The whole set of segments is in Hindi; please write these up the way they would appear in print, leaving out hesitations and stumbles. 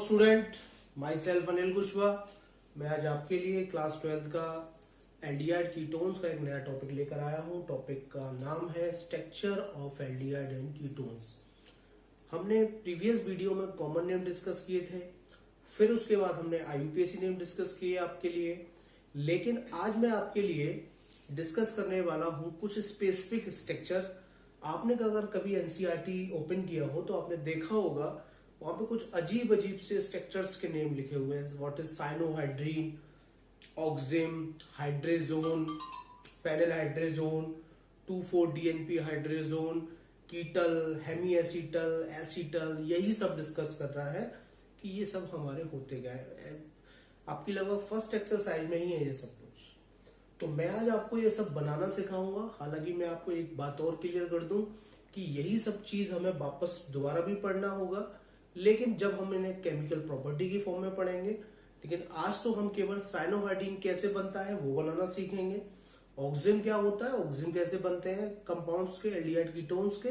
Student, my self Anil Kushwaha. मैं आज आपके लिए क्लास 12th का एल्डिहाइड कीटोन्स का एक नया टॉपिक लेकर आया हूं। टॉपिक का नाम है structure of aldehyde and ketones. हमने प्रीवियस वीडियो में कॉमन नेम डिस्कस किए थे, फिर उसके बाद हमने IUPAC नेम डिस्कस किए आपके लिए। लेकिन आज मैं आपके लिए डिस्कस करने वाला हूं कुछ स्पेसिफिक स्ट्रक्चर। आपने अगर कभी NCERT ओपन किया हो तो आपने देखा होगा वहां पे कुछ अजीब अजीब से स्ट्रक्चर्स के नेम लिखे हुए हैं। What is cyanohydrin, oxime, hydrazone, phenylhydrazone, 2,4-DNP hydrazone, ketal, hemiacetal, acetal, यही सब डिस्कस कर रहा है कि ये सब हमारे होते गए। आपकी लगभग फर्स्ट एक्सरसाइज में ही है ये सब कुछ। तो मैं आज आपको ये सब बनाना सिखाऊंगा। हालांकि मैं आपको एक बात और क्लियर कर दूं कि यही सब चीज हमें वापस दोबारा भी पढ़ना होगा, लेकिन जब हम इन्हें केमिकल प्रॉपर्टी की फॉर्म में पढ़ेंगे। लेकिन आज तो हम केवल साइनोहाइड्रीन कैसे बनता है वो बनाना सीखेंगे। ऑक्सिम क्या होता है, ऑक्सिम कैसे बनते हैं कंपाउंड्स के, एल्डिहाइड कीटोन्स के,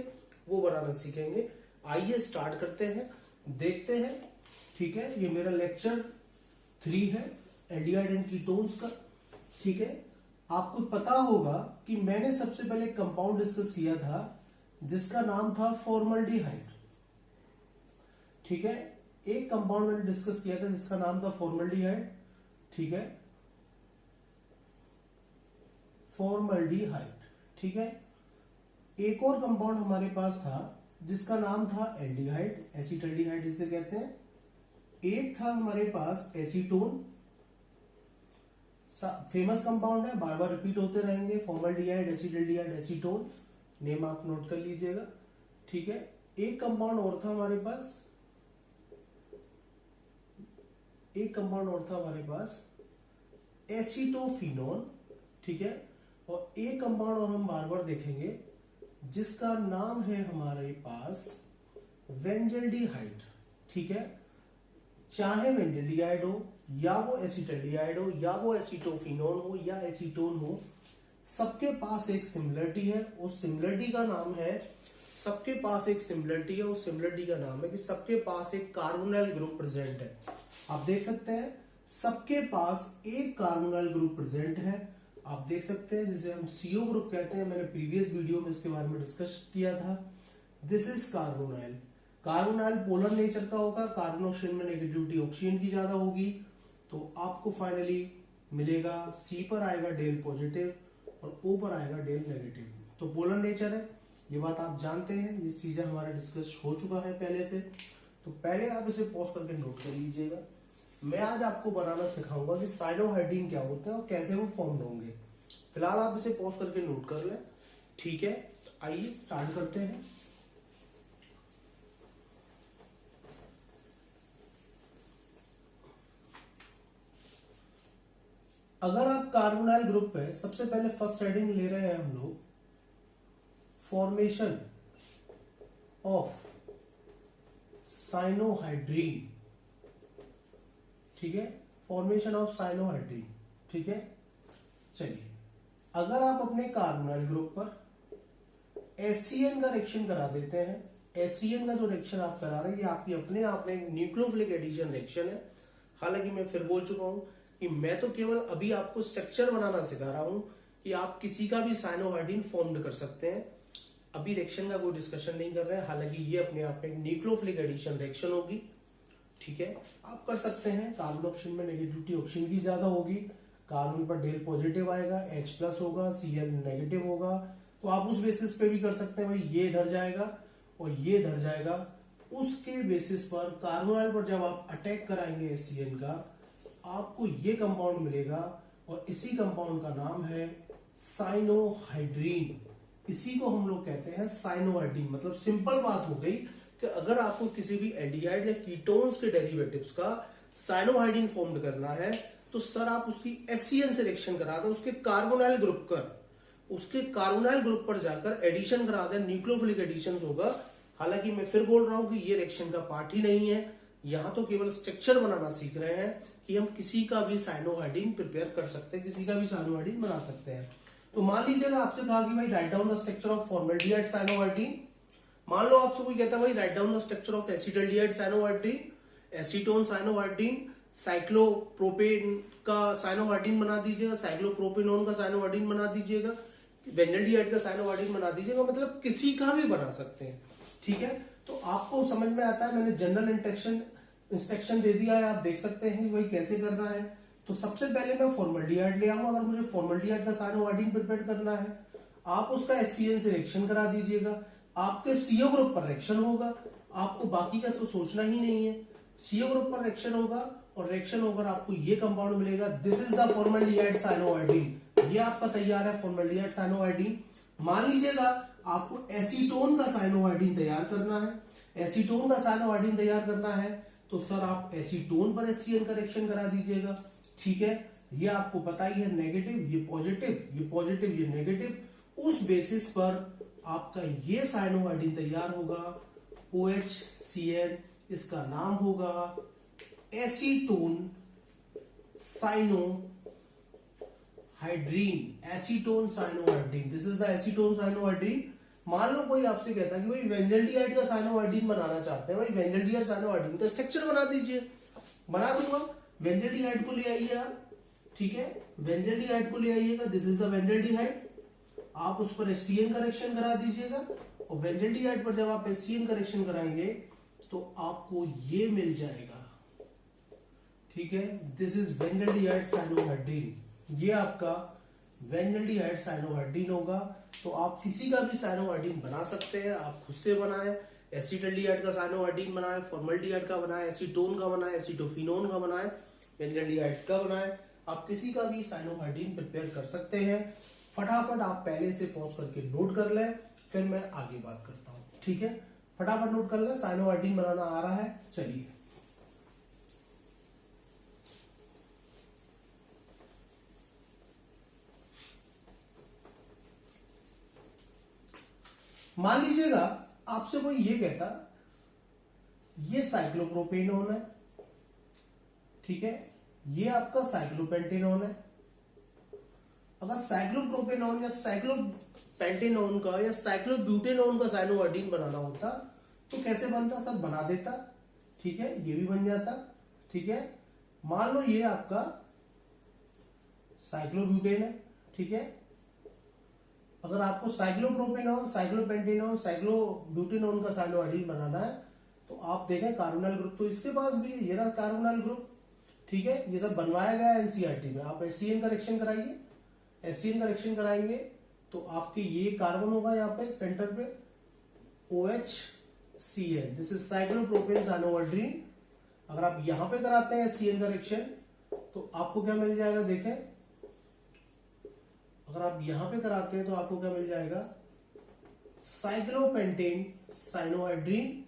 वो बनाना सीखेंगे। आइए स्टार्ट करते हैं, देखते हैं। ठीक है, ये मेरा लेक्चर 3 है एल्डिहाइड एंड कीटोन्स का। ठीक है, आपको पता होगा कि मैंने सबसे पहले कंपाउंड डिस्कस किया था जिसका नाम था फॉर्मल्डिहाइड। ठीक है, एक कंपाउंड मैंने डिस्कस किया था जिसका नाम था फॉर्मल्डिहाइड। ठीक है, फॉर्मल्डिहाइड। ठीक है, एक और कंपाउंड हमारे पास था जिसका नाम था एल्डिहाइड, एसीटल्डिहाइड जिसे कहते हैं। एक था हमारे पास एसीटोन, फेमस कंपाउंड है, बार बार रिपीट होते रहेंगे। फॉर्मल्डिहाइड, एसीटल्डिहाइड, एसीटोन, नेम आप नोट कर लीजिएगा। ठीक है, एक कंपाउंड और था हमारे पास, एसीटोफिनोन। ठीक है, और एक कंपाउंड और हम बार बार देखेंगे जिसका नाम है हमारे पास वेंजल्डिहाइड। ठीक है, चाहे वेंजल्डिहाइड हो या वो एसीटल्डिहाइड हो या वो एसीटोफिनोन हो या एसीटोन हो, सबके पास एक सिमिलरिटी है। उस सिमिलरिटी का नाम है, सबके पास एक सिमिलरिटी है, उस सिमिलरिटी का नाम है कि सबके पास एक कार्बोनाइल ग्रुप प्रेजेंट है। आप देख सकते हैं सबके पास एक कार्बोनाइल ग्रुप प्रेजेंट है। आप देख सकते हैं जिसे हम CO ग्रुप कहते हैं। मैंने प्रीवियस वीडियो में इसके बारे में डिस्कस किया था। This is carbonyl. Carbonyl polar nature का होगा, कार्बन ऑक्सीजन में नेगेटिविटी ऑक्सीजन की ज्यादा होगी। तो आपको फाइनली मिलेगा C पर आएगा डेल पॉजिटिव और O पर आएगा डेल नेगेटिव। तो पोलर नेचर है, ये बात आप जानते हैं, ये चीजें हमारा डिस्कस हो चुका है पहले से। तो पहले आप इसे पॉज करके नोट कर लीजिएगा। मैं आज आपको बनाना सिखाऊंगा कि साइनोहाइड्रीन क्या होता है और कैसे वो फॉर्म होंगे। फिलहाल आप इसे पॉज करके नोट कर लें। ठीक है, आइए स्टार्ट करते हैं। अगर आप कार्बोनाइल ग्रुप पे सबसे पहले फर्स्ट हेडिंग ले रहे हैं हम लोग, फॉर्मेशन ऑफ साइनोहाइड्रीन। ठीक है, फॉर्मेशन ऑफ साइनोहाइड्रीन। ठीक है, चलिए अगर आप अपने कार्बोनाइल ग्रुप पर एससीएन का रिएक्शन करा देते हैं, एससीएन का जो रिएक्शन आप करा रहे हैं ये आपकी अपने आप में न्यूक्लियोफिलिक एडिशन रिएक्शन है। हालांकि मैं फिर बोल चुका हूं कि मैं तो केवल अभी आपको स्ट्रक्चर बनाना सिखा रहा हूं कि आप किसी का भी साइनोहाइड्रीन फॉर्म कर सकते हैं। अभी रिएक्शन का कोई डिस्कशन नहीं कर रहे हैं। हालांकि ये अपने आप में न्यूक्लियोफिलिक एडिशन रिएक्शन होगी। ठीक है, आप कर सकते हैं। कार्बन ऑक्सीजन में नेगेटिविटी ऑक्सीजन की ज्यादा होगी, कार्बन पर डेल पॉजिटिव आएगा, H+ होगा, Cl नेगेटिव होगा। तो आप उस बेसिस पे भी कर सकते हैं, भाई ये इधर जाएगा और ये इधर जाएगा। उसके बेसिस पर कार्बोनाइल पर जब आप अटैक कराएंगे HCN का, आपको ये कंपाउंड मिलेगा और इसी कंपाउंड का नाम है साइनोहाइड्रीन। इसी को हम लोग कहते हैं साइनोहाइड्रीन। मतलब सिंपल बात हो गई कि अगर आपको किसी भी एल्डिहाइड या कीटोन्स के डेरिवेटिव्स का साइनोहाइड्रीन फॉर्म करना है तो सर आप उसकी HCN से रिएक्शन करा दें, उसके कार्बोनाइल ग्रुप पर जाकर एडिशन करा दें, न्यूक्लियोफिलिक एडिशन होगा। हालांकि मैं फिर बोल रहा हूं कि ये रिएक्शन का पार्ट ही नहीं है। यहां तो केवल स्ट्रक्चर बनाना सीख रहे हैं कि हम किसी का भी साइनोहाइड्रीन प्रिपेयर कर सकते हैं, किसी का भी साइनोहाइड्रीन बना सकते हैं। तो मान लीजिएगा आपसे कहा कि भाई write down the structure of formaldehyde cyanohydrin. मान लो आपसे कोई कहता है भाई write down the structure of acetaldehyde cyanohydrin. Acetone cyanohydrin, cyclopropane का साइनोवार्डिन बना दीजिएगा, साइक्लोप्रोपेनोन का साइनोवार्डिन बना दीजिएगा, बेंजल्डिहाइड का साइनोवार्डिन बना दीजिएगा, मतलब किसी का भी बना सकते हैं। ठीक है, तो आपको समझ में आता है, मैंने जनरल इंस्ट्रक्शन दे दिया है, आप देख सकते हैं वही कैसे करना है। तो सबसे पहले मैं फॉर्मल्डिहाइड ले आऊंगा, अगर मुझे फॉर्मल्डिहाइड का साइनोवार्डिन प्रिपेयर करना है, आप उसका HCN से रिएक्शन करा दीजिएगा, आपके CO ग्रुप पर रिएक्शन होगा, आपको बाकी का तो सोचना ही नहीं है। CO ग्रुप पर रिएक्शन होगा और रिएक्शन होकर आपको ये कंपाउंड मिलेगा, दिस इज द फॉर्मल्डिहाइड साइनोवार्डिन, ये आपका तैयार है फॉर्मल्डिहाइड साइनोवार्डिन। मान लीजिएगा आपको एसीटोन का साइनोवार्डिन तैयार करना है, एसीटोन का साइनोवार्डिन तैयार करना है तो सर आप एसीटोन पर HCN का रिएक्शन करा दीजिएगा। ठीक है, ये आपको पता ही है, नेगेटिव ये पॉजिटिव, ये पॉजिटिव ये नेगेटिव, उस बेसिस पर आपका ये साइनोवार्डिन तैयार होगा OHCN, इसका नाम होगा acetone cyanohydrin, acetone cyanohydrin, this is the acetone cyanohydrin. मान लो कोई आपसे कहता है कि भाई बेंजल्डिहाइड का साइनोहाइड्रीन बनाना चाहते हैं, भाई बेंजल्डिहाइड साइनोहाइड्रीन का स्ट्रक्चर बना दीजिए, बना दूंगा। बेंजल्डिहाइड को ले आइए आप, ठीक है, बेंजल्डिहाइड को ले आइएगा, दिस इज द बेंजल्डिहाइड, आप उस पर HCN का रिएक्शन करा दीजिएगा और बेंजल्डिहाइड पर जब आप HCN का रिएक्शन कराएंगे तो आपको ये मिल जाएगा। ठीक है, दिस इज बेंजल्डिहाइड साइनोहाइड्रीन, ये आपका बेंजल्डिहाइड साइनोहाइड्रीन होगा। तो आप किसी का भी साइनोहाइड्रीन बना सकते हैं, आप खुद से बनाए, एसीटल्डिहाइड का साइनोहाइड्रीन बनाए, फॉर्मल्डिहाइड का बनाए, एसीटोन का बनाए, एसीटोफिनोन का बनाए, बेंजल्डिहाइड का बनाए, आप किसी का भी साइनोहाइड्रीन प्रिपेयर कर सकते हैं। फटाफट आप पहले से पॉज करके नोट कर लें, फिर मैं आगे बात करता हूं। ठीक है, फटाफट नोट कर लें, साइनोहाइड्रीन बनाना आ रहा है। चलिए, मान लीजिएगा आपसे कोई ये कहता ये साइक्लोप्रोपेनोन है, ठीक है, ये आपका साइक्लोपेंटेनोन है। अगर साइक्लोप्रोपेनोन या साइक्लोपेंटेनोन का या साइक्लोब्यूटेनोन का साइनोहाइड्रीन बनाना होता तो कैसे बनता, सब बना देता। ठीक है, ये भी बन जाता। ठीक है, मान लो ये आपका साइक्लोब्यूटेन है। ठीक है, अगर आपको साइक्लोप्रोपेनोन, साइक्लोपेंटेनोन, साइक्लोब्यूटेनोन का साइनोहाइड्रीन बनाना है तो आप देखें कार्बोनाइल ग्रुप तो इसके पास भी है, ये रहा कार्बोनाइल ग्रुप। ठीक है, ये सब बनवाया गया है NCERT में। आप HCN का रिएक्शन कराइए, HCN का रिएक्शन कराएंगे तो आपके ये कार्बन होगा यहाँ पे सेंटर पे OHCN, this is cyclopropane cyanohydrin. अगर आप यहां पे कराते हैं HCN का रिएक्शन तो आपको क्या मिल जाएगा, देखें, अगर आप यहां पे कराते हैं तो आपको क्या मिल जाएगा, साइक्लोपेंटेन साइनोहाइड्रीन।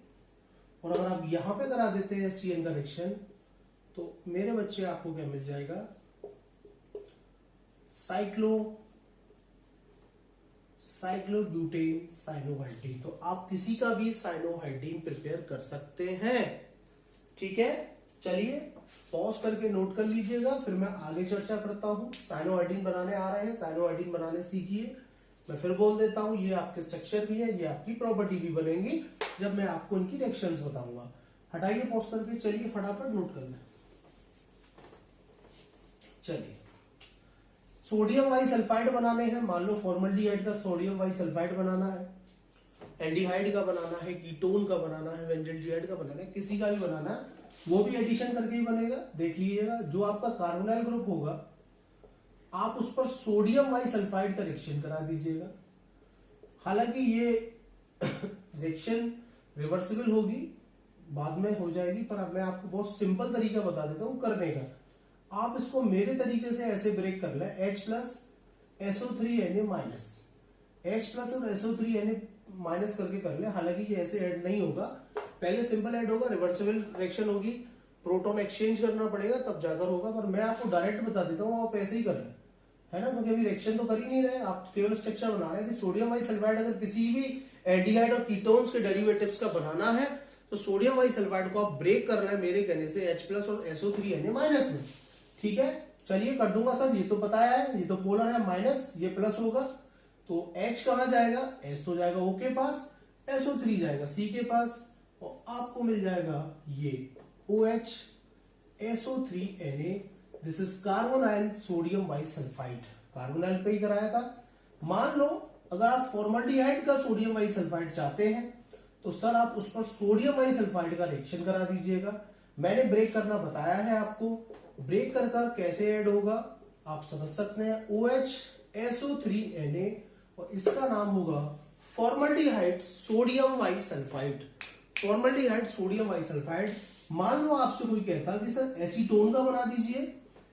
और अगर आप यहां पे करा देते हैं HCN का रिएक्शन तो मेरे बच्चे आपको क्या मिल जाएगा, साइक्लोब्यूटेन साइनोहाइड्रीन। तो आप किसी का भी साइनोहाइड्रीन प्रिपेयर कर सकते हैं। ठीक है, चलिए पॉज करके नोट कर लीजिएगा, फिर मैं आगे चर्चा करता हूं। साइनोहाइड्रीन बनाने आ रहे हैं, साइनोहाइड्रीन बनाने सीखिए। मैं फिर बोल देता हूं, ये आपके स्ट्रक्चर भी है, ये आपकी प्रॉपर्टी भी बनेंगी जब मैं आपको इनकी रिएक्शंस बताऊंगा। हटाइए पॉज करके, चलिए फटाफट नोट कर लें। चलिए, सोडियम बाइसल्फाइड बनाने हैं। मान लो फॉर्मल्डिहाइड का सोडियम बाइसल्फाइड बनाना है, एल्डिहाइड का बनाना है, कीटोन का बनाना है, बेंजल्डिहाइड का बनाना है, किसी का भी बनाना है, वो भी एडिशन करके ही बनेगा। देख लीजिएगा, जो आपका कार्बोनाइल ग्रुप होगा आप उस पर सोडियम बाइसल्फाइड का रिएक्शन करा दीजिएगा। हालांकि ये रिएक्शन रिवर्सिबल होगी, बाद में हो जाएगी, पर अब मैं आपको बहुत सिंपल तरीका बता देता हूं करने का। आप इसको मेरे तरीके से ऐसे ब्रेक कर लें, H plus SO3Na minus, H plus और SO3Na माइनस करके कर ले। हालांकि ये ऐसे ऐड नहीं होगा, पहले सिंपल ऐड होगा, रिवर्सिबल रिएक्शन होगी, प्रोटॉन एक्सचेंज करना पड़ेगा तब जाकर होगा। पर मैं आपको डायरेक्ट बता देता हूँ, आप ऐसे ही कर लें, है ना, क्योंकि अभी रिएक्शन तो कर ही नहीं रहे, आप केवल स्ट्रक्चर बना रहे हैं कि सोडियम बाइसल्फाइड अगर किसी भी एल्डिहाइड और कीटोन्स के डेरिवेटिव्स का बनाना है तो सोडियम बाइसल्फाइड को आप ब्रेक कर रहे हैं मेरे कहने से H प्लस और SO3Na माइनस में। ठीक है, चलिए कर दूंगा सर, ये तो पता है, ये तो पोलर है, माइनस ये प्लस होगा तो H कहां जाएगा, S तो जाएगा O के पास, SO3 जाएगा C के पास और आपको मिल जाएगा ये OH SO3Na, this is carbonyl sodium bisulphide, carbonyl पे ही कराया था। मान लो अगर आप फॉर्मल्डिहाइड का सोडियम बाइसल्फाइड चाहते हैं तो सर आप उस पर सोडियम बाइसल्फाइड का रिएक्शन करा दीजिएगा। मैंने ब्रेक करना बताया है आपको, ब्रेक कर कर कैसे ऐड होगा आप समझ सकते हैं। OH SO3Na और इसका नाम होगा formaldehyde sodium bisulphide, formaldehyde sodium bisulphide. मान लो आपसे कोई कहता कि सर एसीटोन का बना दीजिए,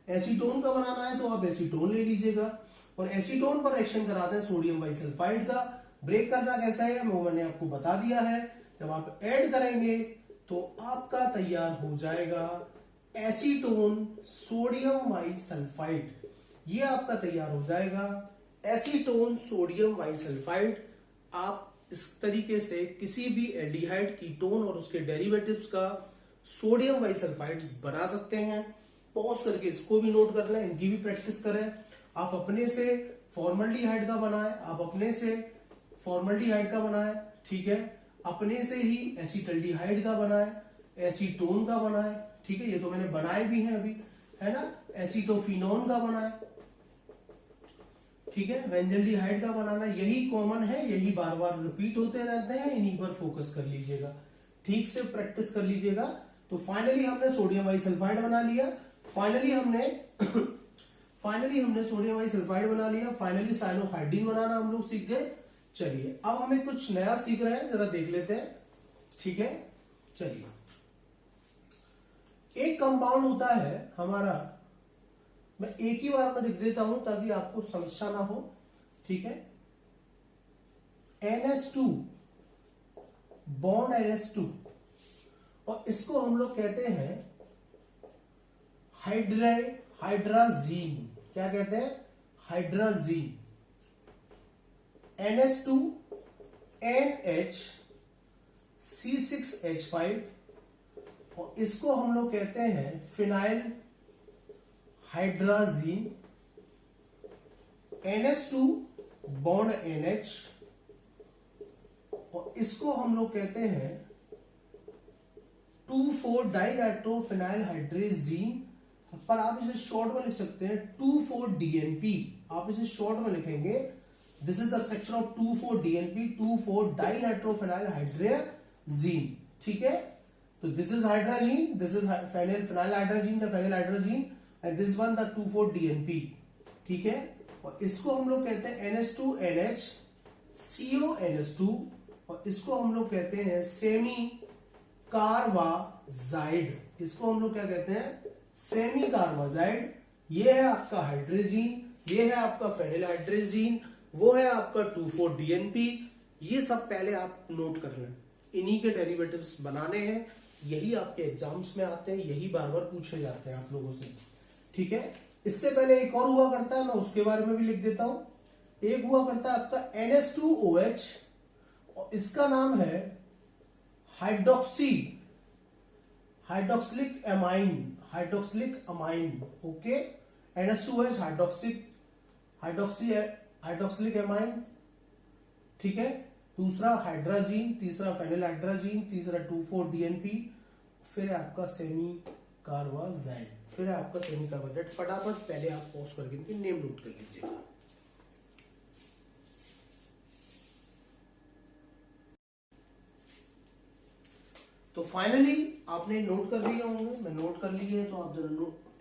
एसीटोन का बनाना है तो आप एसीटोन ले लीजिएगा और एसीटोन पर रिएक्शन कराते हैं सोडियम बाइसल्फाइड का। ब्रेक करना कैसा है वो मैंने आपको बता दिया है। जब आप ऐड करेंगे तो आपका तैयार हो जाएगा एसीटोन सोडियम बाइसल्फाइड, ये आपका तैयार हो जाएगा एसीटोन सोडियम बाइसल्फाइड। आप इस तरीके से किसी भी एल्डिहाइड कीटोन और उसके डेरिवेटिव्स का सोडियम बाइसल्फाइड्स बना सकते हैं। पॉज करके इसको भी नोट कर लें, इनकी भी प्रैक्टिस करें। आप अपने से फॉर्मल्डिहाइड का बनाएं, आप अपने से फॉर्मल्डिहाइड का बनाएं, ठीक है, अपने से ही एसीटल्डिहाइड का बनाएं, एसीटोन का बनाएं, ठीक है, ये तो मैंने बनाए भी हैं अभी, है ना, एसीटोफिनोन का बनाएं, ठीक है, बेंजल्डिहाइड का बनाना, यही कॉमन है, यही बार बार रिपीट होते रहते हैं, इन्हीं पर फोकस कर लीजिएगा, ठीक से प्रैक्टिस कर लीजिएगा। तो फाइनली हमने सोडियम बाइसल्फाइड बना लिया, फाइनली हमने सोडियम बाइसल्फाइड बना लिया, फाइनली साइनोहाइड्रीन बनाना हम लोग सीख गए। चलिए अब हमें कुछ नया सीख रहे हैं, जरा देख लेते हैं, ठीक है। चलिए एक कंपाउंड होता है हमारा, मैं एक ही बार में लिख देता हूं ताकि आपको समस्या ना हो, ठीक है। NH2 बॉन्ड NH2 और इसको हम लोग कहते हैं हाइड्राजीन, क्या कहते हैं, हाइड्राजीन। NH2 NH C6H5 और इसको हम लोग कहते हैं phenyl hydrazine. NH2 bond NH और इसको हम लोग कहते हैं 2,4 डाइनाइट्रोफिनाइल हाइड्रेजीन, पर आप इसे शॉर्ट में लिख सकते हैं 2,4-DNP, आप इसे शॉर्ट में लिखेंगे this is the structure of 2,4-DNP, 2,4 dinitrophenyl हाइड्रेजीन, ठीक है। तो this is hydrazine, this is phenyl hydrazine, the phenyl hydrazine and this one the 2,4-DNP, ठीक है। और इसको हम लोग कहते हैं NH2NH CONH2 और इसको हम लोग कहते हैं सेमी कार्बाजाइड, इसको हम लोग क्या कहते हैं, सेमी कार्बाजाइड। ये है आपका हाइड्रोजीन, ये है आपका फेनिल हाइड्रोजीन, वो है आपका 2,4-DNP। ये सब पहले आप नोट कर लें, इन्हीं के डेरिवेटिव्स बनाने हैं, यही आपके एग्जाम्स में आते हैं, यही बार बार पूछे जाते हैं आप लोगों से, ठीक है। इससे पहले एक और हुआ करता है, मैं उसके बारे में भी लिख देता हूं। एक हुआ करता है आपका NH2OH और इसका नाम है hydroxylic amine, okay. NH2OH hydroxylic amine, ठीक है। दूसरा हाइड्राजीन, तीसरा फेनिल हाइड्राजीन, तीसरा 2,4-DNP, फिर है आपका सेमी कार्बाजाइड, फिर है आपका सेमी कार्बाजाइड। फटाफट पहले आप पॉज करके इनके नेम नोट कर लीजिएगा। तो फाइनली आपने नोट कर लिए होंगे, मैं नोट कर लिए हैं तो आप जरा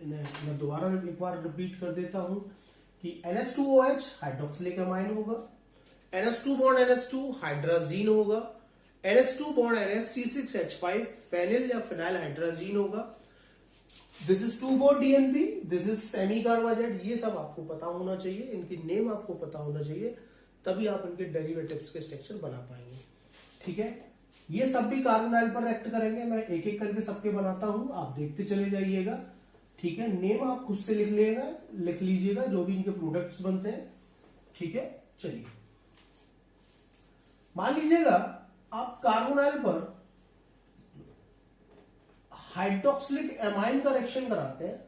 मैं दोबारा एक बार रिपीट कर देता हूं कि NH2OH हाइड्रोक्सिलिक अमाइन होगा, NH2 बॉन्ड NH2 हाइड्राजीन होगा, NH2 bond NH C6H5 phenyl या फिनाइल हाइड्राजीन होगा, this is 2,4-DNP, this is semicarbazide. ये सब आपको पता होना चाहिए, इनकी नेम आपको पता होना चाहिए, तभी आप इनके डेरिवेटिव्स के स्ट्रक्चर बना पाएंगे, ठीक है। ये सब भी कार्बोनाइल पर एक्ट करेंगे, मैं एक एक करके सबके बनाता हूं, आप देखते चले जाइएगा, ठीक है। नेम आप खुद से लिख लीजिएगा जो भी इनके प्रोडक्ट्स बनते हैं, ठीक है। चलिए मान लीजिएगा आप कार्बोनाइल पर हाइड्रोक्सिलिक एमाइन का रिएक्शन कराते हैं,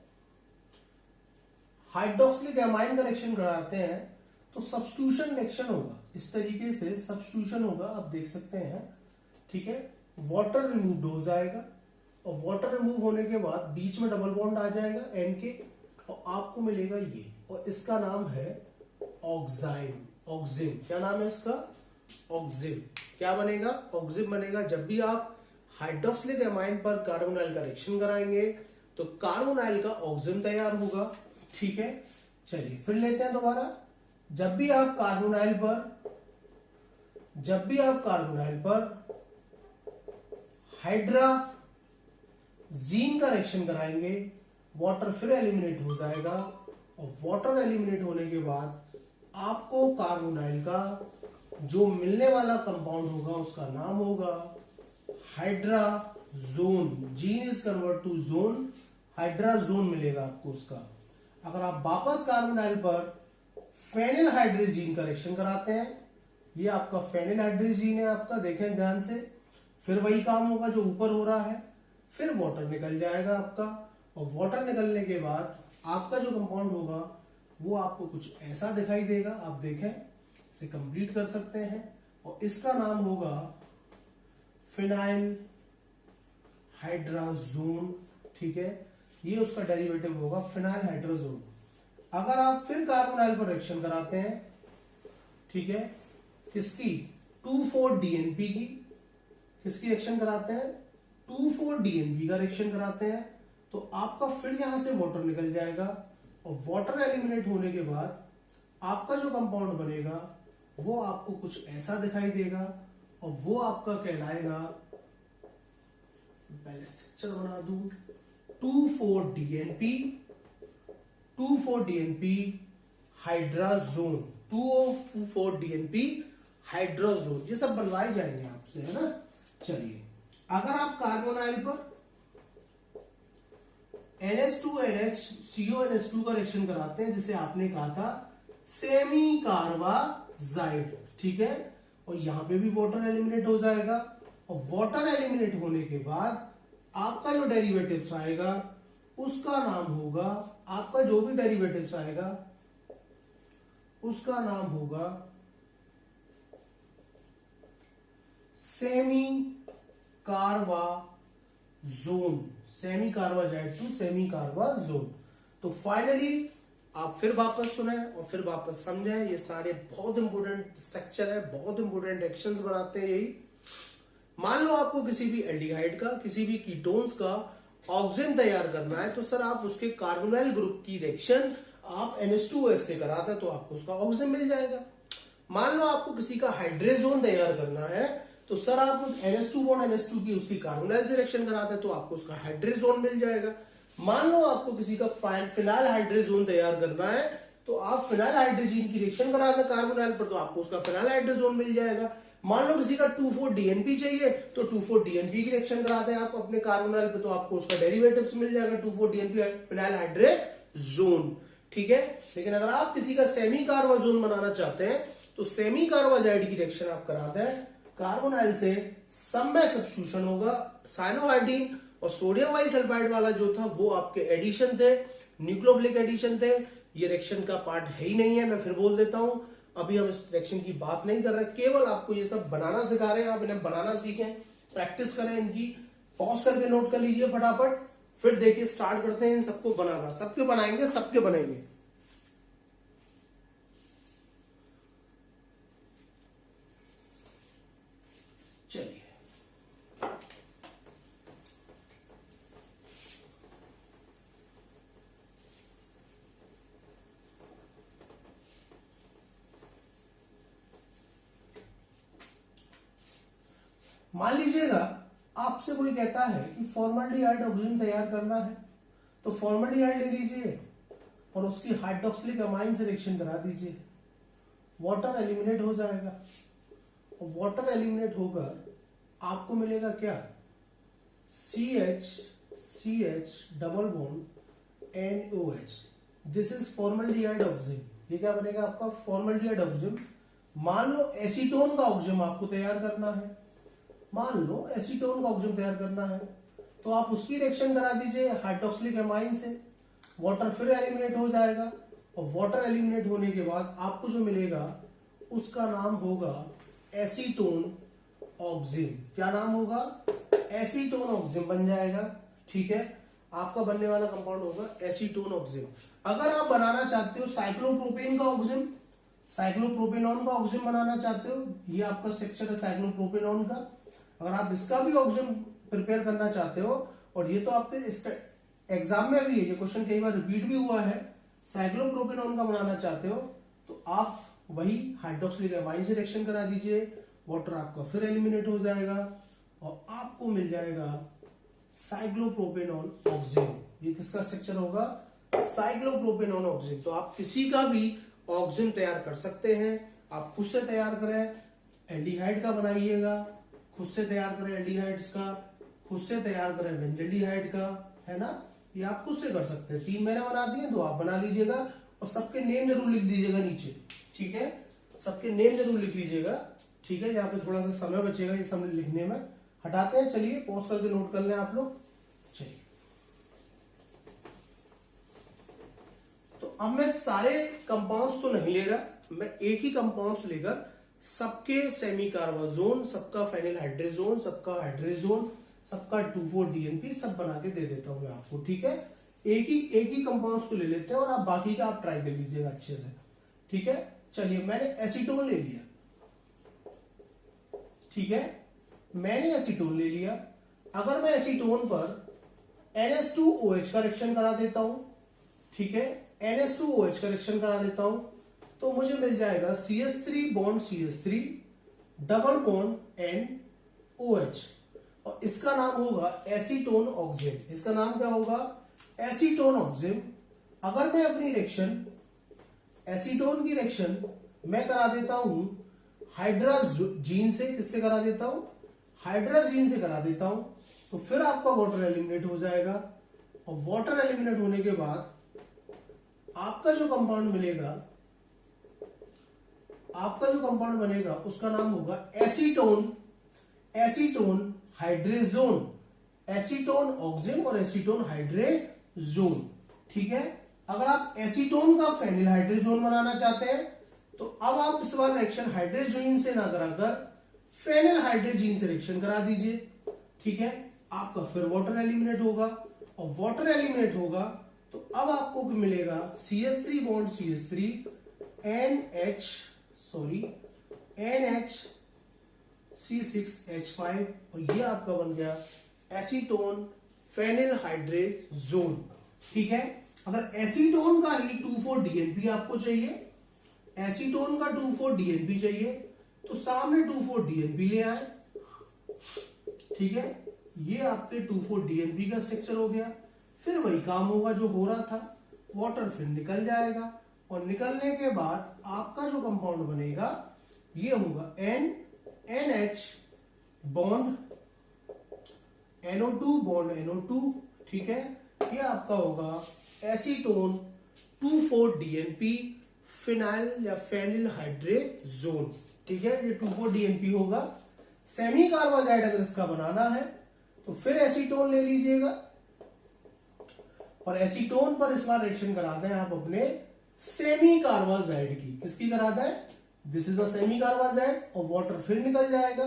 हाइड्रोक्सिलिक एमाइन का रिएक्शन कराते हैं तो सब्स्टिट्यूशन रिएक्शन होगा, इस तरीके से सब्स्टिट्यूशन होगा, आप देख सकते हैं, ठीक है। वाटर रिमूव हो जाएगा, और वाटर रिमूव होने के बाद बीच में डबल बॉन्ड आ जाएगा एन के, और आपको मिलेगा ये, और इसका नाम है ऑक्साइम। ऑक्सिम, क्या नाम है इसका? ऑक्सिम। क्या बनेगा? ऑक्सिम बनेगा। जब भी आप हाइड्रोक्सिलिक एमाइन पर कार्बोनाइल का रिएक्शन कराएंगे तो कार्बोनाइल का ऑक्सिम तैयार होगा। ठीक है, चलिए फिर लेते हैं दोबारा। जब भी आप कार्बोनाइल पर हाइड्राजीन का रिएक्शन कराएंगे, वाटर फिर एलिमिनेट हो जाएगा, और वाटर एलिमिनेट होने के बाद आपको कार्बोनाइल का जो मिलने वाला कंपाउंड होगा उसका नाम होगा hydrazone. Zine is convert to zone, hydrazone मिलेगा आपको उसका। अगर आप वापस कार्बोनाइल पर फेनिल हाइड्रोजीन का रिएक्शन कराते हैं, ये आपका फेनिल हाइड्रोजीन है आपका, देखें ध्यान से, फिर वही काम होगा जो ऊपर हो रहा है, फिर वाटर निकल जाएगा आपका, और वाटर निकलने के बाद आपका जो कंपाउंड होगा वो आपको कुछ ऐसा दिखाई देगा। आप देखें, इसे कंप्लीट कर सकते हैं, और इसका नाम होगा फिनाइल हाइड्राजोन। ठीक है, ये उसका डेरिवेटिव होगा फिनाइल हाइड्राजोन। अगर आप फिर कार्बोनाइल पर रिएक्शन कराते हैं, ठीक है, किसकी? 2,4-DNP की, किसकी रिएक्शन कराते हैं? 2,4-DNP का रिएक्शन कराते हैं, तो आपका फिर यहां से वाटर निकल जाएगा, और वाटर एलिमिनेट होने के बाद आपका जो कंपाउंड बनेगा वो आपको कुछ ऐसा दिखाई देगा, और वो आपका कहलाएगा, पहले स्ट्रक्चर बना दूं, 2,4-DNP हाइड्राजोन, 2,4-DNP हाइड्राजोन, ये सब बनवाए जाएंगे आपसे, है ना। चलिए, अगर आप कार्बोनाइल पर NH2NH का रिएक्शन कराते हैं, जिसे आपने कहा था सेमी कार्बाजाइड, ठीक है, और यहां पे भी वाटर एलिमिनेट हो जाएगा, और वाटर एलिमिनेट होने के बाद आपका जो डेरिवेटिव्स आएगा उसका नाम होगा, आपका जो भी डेरिवेटिव्स आएगा उसका नाम होगा semicarbazone, semicarbazide to semicarbazone. तो फाइनली आप फिर वापस सुने और फिर वापस समझें, ये सारे बहुत इंपोर्टेंट स्ट्रक्चर है, बहुत इंपोर्टेंट रिएक्शंस बनाते हैं यही। मान लो आपको किसी भी एल्डिहाइड का, किसी भी कीटोन्स का ऑक्सीजन तैयार करना है, तो सर आप उसके कार्बोनाइल ग्रुप की रिएक्शन आप NH2OH से कराते हैं तो आपको उसका ऑक्सीजन मिल जाएगा। मान लो आपको किसी का हाइड्रेजोन तैयार करना है, तो सर आप उस NH2 की उसकी कार्बोनाइल से रिएक्शन कराते हैं तो आपको उसका हाइड्रेजोन मिल जाएगा। मान लो आपको किसी का फिनाइल हाइड्रेजोन तैयार करना है, तो आप फिनाइल हाइड्रोजीन की रिएक्शन कराते हैं कार्बोनाइल पर, तो आपको उसका फिनाइल हाइड्रोजोन मिल जाएगा। मान लो किसी का 2,4-DNP चाहिए, तो 2,4-DNP की रिएक्शन कराते हैं आप अपने कार्बोनाइल पे, तो आपको उसका डेरिवेटिव्स मिल जाएगा 2,4-DNP फिनाइल हाइड्रोजोन। ठीक है, लेकिन अगर आप किसी का सेमी कार्बाजोन बनाना चाहते हैं तो सेमी कार्बाजाइड की रिएक्शन आप कराते हैं कार्बोनाइल से, सब में सब्स्टिट्यूशन होगा, साइनोहाइड्रीन और सोडियम बाइसल्फाइड वाला जो था वो आपके एडिशन थे, न्यूक्लियोफिलिक एडिशन थे। ये रिएक्शन का पार्ट है ही नहीं है, मैं फिर बोल देता हूं, अभी हम इस रिएक्शन की बात नहीं कर रहे, केवल आपको ये सब बनाना सिखा रहे हैं, आप इन्हें बनाना सीखें, प्रैक्टिस करें इनकी। पॉज करके नोट कर लीजिए फटाफट, फिर देखिए स्टार्ट करते हैं इन सबको बनाना, सबके बनाएंगे, सबके बनेंगे। चलिए, मान लीजिएगा आपसे कोई कहता है कि फॉर्मल्डिहाइड ऑक्सीजन तैयार करना है, तो फॉर्मल्डिहाइड ले लीजिए और उसकी हाइड्रोक्सिलिक अमाइन से रिएक्शन करा दीजिए, वाटर एलिमिनेट हो जाएगा, और वाटर एलिमिनेट होकर आपको मिलेगा क्या? CH double bond NOH, this is formaldehyde oxygen. ये क्या बनेगा आपका? Formaldehyde oxygen. मान लो एसीटोन का ऑक्सीजन आपको तैयार करना है, मान लो एसीटोन का ऑक्सीजन तैयार करना है, तो आप उसकी रिएक्शन करा दीजिए हाइड्रोक्सिलिक एमाइन से, वाटर फिर एलिमिनेट हो जाएगा, और वाटर एलिमिनेट होने के बाद आपको जो मिलेगा उसका नाम होगा एसीटोन ऑक्सीजन। क्या नाम होगा? एसीटोन ऑक्सिम बन जाएगा। ठीक है, आपका बनने वाला कंपाउंड होगा एसीटोन ऑक्सिम। अगर आप बनाना चाहते हो साइक्लोप्रोपेन का ऑक्सिम, साइक्लोप्रोपेनॉन का ऑक्सिम बनाना चाहते हो, ये आपका स्ट्रक्चर है साइक्लोप्रोपेनॉन का। अगर आप इसका भी ऑक्सिम प्रिपेयर करना चाहते हो, और ये तो आपके एग्जाम में भी है, ये क्वेश्चन कई बार रिपीट भी हुआ है, साइक्लोप्रोपेनॉन का बनाना चाहते हो तो आप वही हाइड्रोक्सिलिक एमाइन से रिएक्शन करा दीजिए, वाटर आपका फिर एलिमिनेट हो जाएगा और आपको मिल जाएगा साइक्लोप्रोपेनॉन ऑक्सिम। ये किसका स्ट्रक्चर होगा? साइक्लोप्रोपेनॉन ऑक्सिम। तो आप किसी का भी ऑक्सिम तैयार कर सकते हैं। आप खुद से तैयार करें, एल्डिहाइड का बनाइएगा, खुद से तैयार करें एल्डिहाइड्स का, खुद से तैयार करें बेंजल्डिहाइड का, है ना, ये आप खुद से कर सकते हैं। 3 मैंने बना दिए, 2 आप बना लीजिएगा और सबके नेम जरूर लिख दीजिएगा नीचे। ठीक है, सबके नेम जरूर लिख लीजिएगा। ठीक है, यहाँ पे थोड़ा सा समय बचेगा ये सब लिखने में, हटाते हैं। चलिए पॉज करके नोट कर लें आप लोग। चलिए, तो अब मैं सारे कंपाउंड्स तो नहीं ले रहा, मैं एक ही कंपाउंड्स लेकर सबके सेमी कार्बाजोन, सबका फेनिल हाइड्रेजोन, सबका हाइड्रेजोन, सबका 2,4-DNP सब बना के दे देता हूं मैं आपको। ठीक है, एक ही कंपाउंड्स को ले लेते हैं और आप बाकी का आप ट्राई कर लीजिएगा अच्छे से। ठीक है, चलिए मैंने एसीटोन ले लिया। ठीक है, मैंने एसीटोन ले लिया। अगर मैं एसीटोन पर NH2OH का रिएक्शन करा देता हूं, ठीक है, NH2OH का रिएक्शन करा देता हूं, तो मुझे मिल जाएगा CH3 bond CH3 double bond NOH, और इसका नाम होगा एसीटोन ऑक्सिम। इसका नाम क्या होगा? एसीटोन ऑक्सिम। अगर मैं अपनी रिएक्शन, एसीटोन की रिएक्शन मैं करा देता हूं हाइड्राजीन से, किससे करा देता हूं? हाइड्राजीन से करा देता हूं, तो फिर आपका वाटर एलिमिनेट हो जाएगा, और वाटर एलिमिनेट होने के बाद आपका जो कंपाउंड मिलेगा, आपका जो कंपाउंड बनेगा उसका नाम होगा एसीटोन, एसीटोन हाइड्रेजोन, एसीटोन ऑक्सिम और एसीटोन हाइड्रेजोन। ठीक है, अगर आप एसीटोन का फेनिल हाइड्रेजोन बनाना चाहते हैं तो अब आप इस बार रिएक्शन हाइड्रेजोन से ना कराकर फेनिल हाइड्रोजीन से रिएक्शन करा दीजिए। ठीक है, आपका फिर वाटर एलिमिनेट होगा, और वाटर एलिमिनेट होगा तो अब आपको मिलेगा CH3 बॉन्ड CH3 NHC6H5, और ये आपका बन गया एसीटोन फेनिल हाइड्रेजोन। ठीक है, अगर एसीटोन का ही 2,4-DNP आपको चाहिए, एसीटोन का 2,4-DNP चाहिए, तो सामने 2,4-DNP ले आए। ठीक है, ये आपके 2,4-DNP का स्ट्रक्चर हो गया। फिर वही काम होगा जो हो रहा था, वाटर फिर निकल जाएगा, और निकलने के बाद आपका जो कंपाउंड बनेगा ये होगा NH bond NO2 bond NO2। ठीक है, ये आपका होगा एसीटोन 2,4-DNP फिनाइल या फेनिल हाइड्रेजोन। ठीक है, ये 2,4-DNP होगा। सेमी कार्बाजाइड अगर इसका बनाना है तो फिर एसीटोन ले लीजिएगा, और एसीटोन पर इस बार रिएक्शन करा दें आप अपने सेमी कार्बाजाइड की। किसकी करा दें? This is the semi carbazide, और वाटर फिर निकल जाएगा,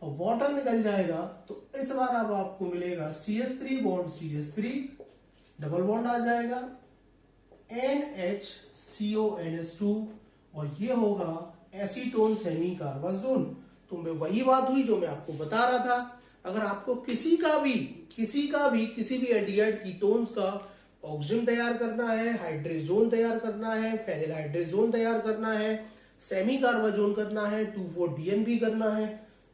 और वाटर निकल जाएगा तो इस बार अब आपको मिलेगा CH3 bond CH3 double bond आ जाएगा NHCONH2, और ये होगा एसीटोन सेमी कार्बाजोन। तो मैं वही बात हुई जो मैं आपको बता रहा था, अगर आपको किसी भी एल्डिहाइड कीटोन्स का ऑक्सिजन तैयार करना है, हाइड्रेजोन तैयार करना है, फेनिल हाइड्रेजोन तैयार करना है, सेमी कार्बाजोन करना है, 2,4-DNP करना है,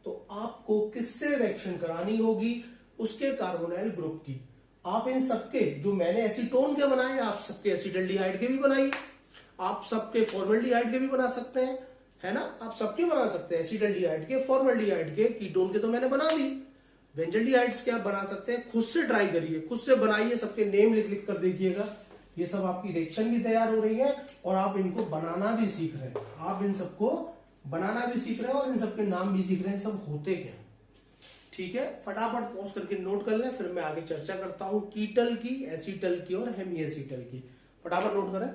तो आपको किससे रिएक्शन करानी होगी? उसके कार्बोनाइल ग्रुप की। आप इन सबके जो मैंने एसीटोन के बनाए, आप सबके एसिटल्डिहाइड के भी बनाइए, आप सबके फॉर्मल्डिहाइड के भी बना सकते हैं, है ना, आप सबके बना सकते हैं, एसिटल्डिहाइड के, फॉर्मल्डिहाइड के, कीटोन के तो मैंने बना दी। बेंजल्डिहाइड्स के आप बना सकते हैं, खुद से ट्राई करिए, खुद से बनाइए, सबके नेम लिख लिख कर देखिएगा। ये सब आपकी रिएक्शन भी तैयार हो रही है और आप इनको बनाना भी सीख रहे हैं, आप इन सबको बनाना भी सीख रहे हैं और इन सबके नाम भी सीख रहे हैं, सब होते क्या। ठीक है, फटाफट पॉज करके नोट कर लें, फिर मैं आगे चर्चा करता हूं कीटल की, एसीटल की और हेमिएसीटल की। फटाफट नोट करें।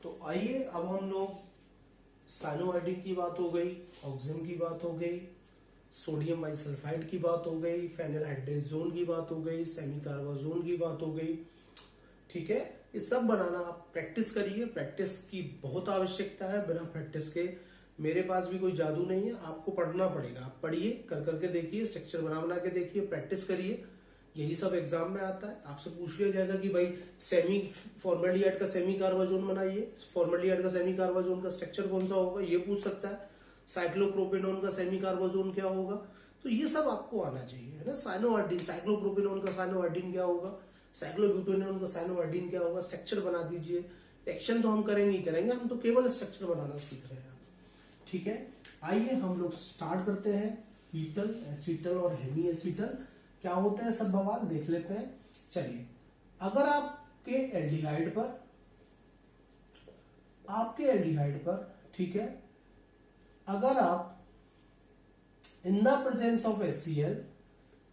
तो आइए अब हम लोग साइनोआइडिन की बात हो गई, ऑक्सिम की बात हो गई, सोडियम बाइसल्फाइड की बात हो गई, फेनिलहाइड्रेजोन की बात हो गई, सेमी कार्बाजोन की बात हो गई। ठीक है, ये सब बनाना आप प्रैक्टिस करिए। प्रैक्टिस की बहुत आवश्यकता है, बिना प्रैक्टिस के मेरे पास भी कोई जादू नहीं है, आपको पढ़ना पड़ेगा। आप पढ़िए, कर करके देखिए, स्ट्रक्चर बना के देखिए, प्रैक्टिस करिए। यही सब एग्जाम में आता है। आपसे पूछ लिया जाएगा कि भाई सेमी फॉर्मेल्डिहाइड का सेमी कार्बाजोन बनाइए, फॉर्मेल्डिहाइड का सेमी कार्बाजोन का स्ट्रक्चर कौन सा होगा, ये पूछ सकता है। साइक्लोप्रोपेनोन का सेमी कार्बाजोन क्या होगा, तो ये सब आपको आना चाहिए, है ना। साइनोआइडिन, साइक्लोप्रोपेनोन का साइनोआइडिन क्या होगा, साइक्लोब्यूटेनोन का साइनोआइडिन क्या होगा, स्ट्रक्चर बना दीजिए। रिएक्शन तो हम करेंगे ही करेंगे, हम तो केवल स्ट्रक्चर बनाना सीख रहे हैं। ठीक है, आइए हम लोग स्टार्ट करते हैं। कीटल, एसीटल और हेमी एसीटल क्या होते हैं, सब बवाल देख लेते हैं। चलिए, अगर आपके एल्डिहाइड पर ठीक है, अगर आप in the presence of HCl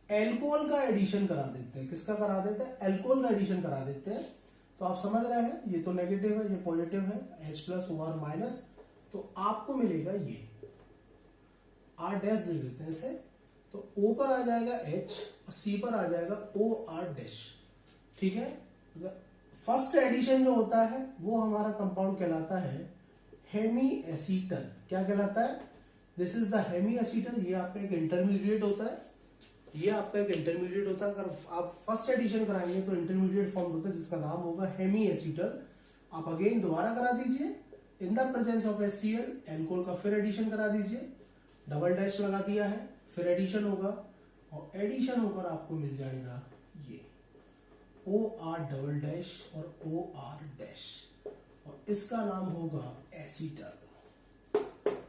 alcohol का एडिशन करा देते हैं, किसका करा देते हैं, एल्कोहल का एडिशन करा देते हैं, तो आप समझ रहे हैं ये तो नेगेटिव है, ये पॉजिटिव है, H+ OR माइनस, तो आपको मिलेगा ये R डैश दे देते हैं इसे, तो O पर आ जाएगा H और C पर आ जाएगा OR डैश। ठीक है, फर्स्ट एडिशन जो होता है वो हमारा कंपाउंड कहलाता है हेमी एसीटल। क्या कहलाता है, this is the hemiacetal. ये आपका एक इंटरमीडिएट होता है, ये आपका एक इंटरमीडिएट होता है। अगर आप फर्स्ट एडिशन कराएंगे तो इंटरमीडिएट फॉर्म होता है जिसका नाम होगा हेमी एसीटल। आप अगेन दोबारा करा दीजिए, in the presence of HCl alcohol का फिर एडिशन करा दीजिए, डबल डैश लगा दिया है, फिर एडिशन होगा और एडिशन होकर आपको मिल जाएगा ये OR डबल डैश और OR डैश, और इसका नाम होगा एसीटल।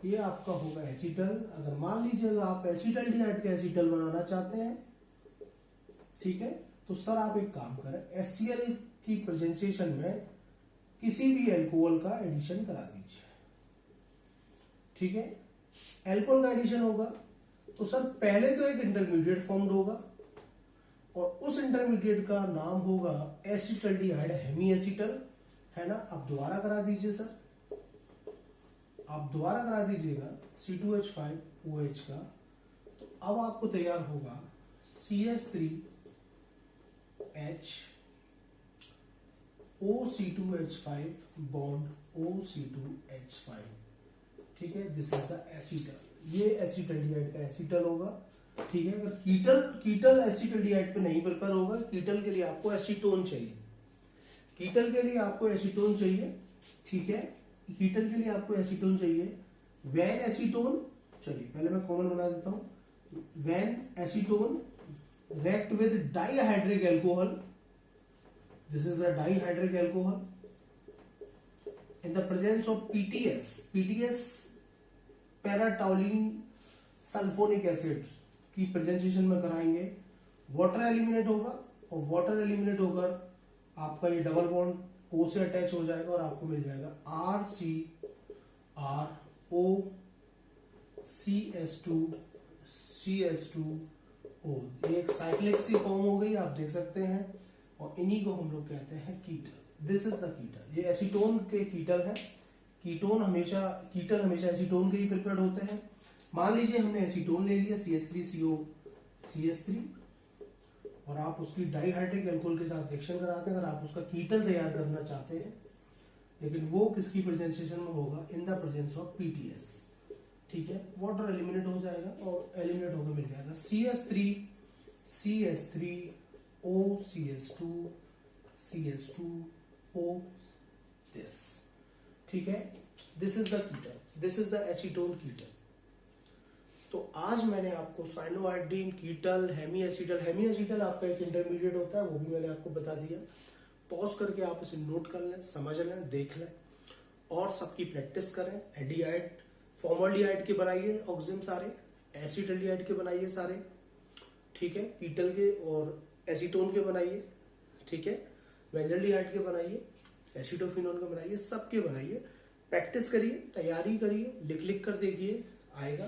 ये आपका होगा एसीटल। अगर मान लीजिएगा आप एसीटल्डिहाइड का एसीटल बनाना चाहते हैं, ठीक है, तो सर आप एक काम करें, HCl की प्रेजेंटेशन में किसी भी एल्कोहल का एडिशन करा दीजिए। ठीक है, एल्कोहल का एडिशन होगा तो सर पहले तो एक इंटरमीडिएट फॉर्म्ड होगा और उस इंटरमीडिएट का नाम होगा एसीटल्डिहाइड हेमी एसीटल, है ना। आप दोबारा करा दीजिए सर, आप दोबारा करा दीजिएगा C2H5OH का, तो अब आपको तैयार होगा CH3H OC2H5 बॉन्ड OC2H5। ठीक है, दिस इज द एसीटल। ये एसीटल्डिहाइड का एसीटल होगा। ठीक है, अगर कीटल एसीटल्डिहाइड पे नहीं प्रिपेयर होगा, कीटल के लिए आपको एसीटोन चाहिए, कीटल के लिए आपको एसीटोन चाहिए। ठीक है, कीटल के लिए आपको एसीटोन चाहिए, वैन एसीटोन। चलिए पहले मैं कॉमन बना देता हूं, when acetone react with dihydric alcohol, this is a dihydric alcohol in the presence of PTS paratoluene sulphonic acid की प्रेजेंटेशन में कराएंगे। वाटर एलिमिनेट होगा और वाटर एलिमिनेट होकर आपका ये डबल बॉन्ड O से अटैच हो जाएगा और आपको मिल जाएगा RCROCS2O। ये एक साइक्लिक सी फॉर्म हो गई, आप देख सकते हैं, और इन्हीं को हम लोग कहते हैं कीटल। This is the कीटल। ये एसीटोन के कीटल है। कीटल हमेशा एसीटोन के ही प्रिपेयर्ड होते हैं। मान लीजिए हमने एसीटोन ले लिया CH3CO और आप उसकी डाइहाइड्रिक एल्कोहल के साथ रिएक्शन कराते हैं, अगर आप उसका कीटल तैयार करना चाहते हैं, लेकिन वो किसकी प्रेजेंटेशन में होगा, in the presence of PTS। ठीक है, वाटर एलिमिनेट हो जाएगा और एलिमिनेट होकर मिल जाएगा CH3CH3OCS2CS2O दिस। ठीक है, this is the ketal, this is the acetone ketal. तो आज मैंने आपको साइनोआइडिन, कीटल, हेमी एसीटल आपका एक इंटरमीडिएट होता है, वो भी मैंने आपको बता दिया। पॉज करके आप इसे नोट कर लें, समझ लें, देख लें और सबकी प्रैक्टिस करें। एल्डिहाइड, फॉर्मल्डिहाइड के बनाइए ऑक्सिम सारे, एसीटल्डिहाइड के बनाइए सारे, ठीक है, कीटल के और एसीटोन के बनाइए, ठीक है, बेंजल्डिहाइड के बनाइए, एसीटोफिनोन के बनाइए, सबके बनाइए। प्रैक्टिस करिए, तैयारी करिए, लिख कर देखिए, आएगा,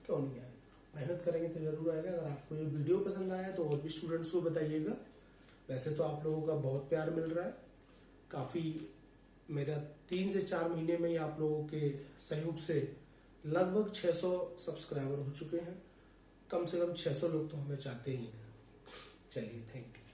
क्यों नहीं आएगा। मेहनत करेंगे तो जरूर आएगा। अगर आपको ये वीडियो पसंद आया तो और भी स्टूडेंट्स को बताइएगा। वैसे तो आप लोगों का बहुत प्यार मिल रहा है, काफी मेरा 3 से 4 महीने में ही आप लोगों के सहयोग से लगभग 600 सब्सक्राइबर हो चुके हैं। कम से कम 600 लोग तो हमें चाहते ही हैं। चलिए, थैंक यू।